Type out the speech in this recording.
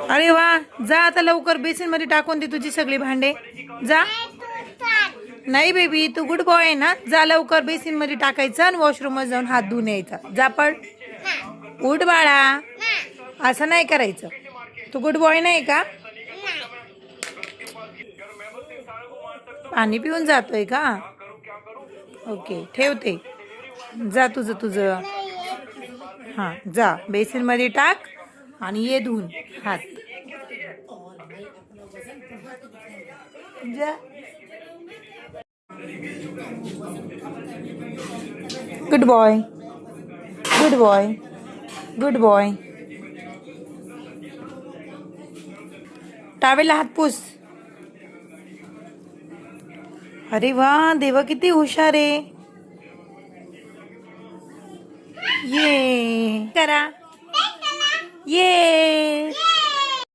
अरे वा, जा आता लवकर बेसिन मध्ये टाकून दे तुझी सगळी भांडे. जा. नाही बेबी, तू गुड बॉय आहे ना. जा लवकर बेसिन मध्ये टाकायचं आणि वॉशरूम मध्ये जाऊन हात धुवून यायचा. जा पड. उठ बाळा, असं नाही करायचं. तू गुड बॉय नाही का? पाणी पिऊन जातोय का? ओके, ठेवते. जा तुझं तुझं. हां, जा बेसिन मध्ये टाक आणि ये धुवून हात. जा. Good boy, good boy, good boy. टावेला हात पुस. अरे वा, देवा किती हुशार आहे. ये करा. ये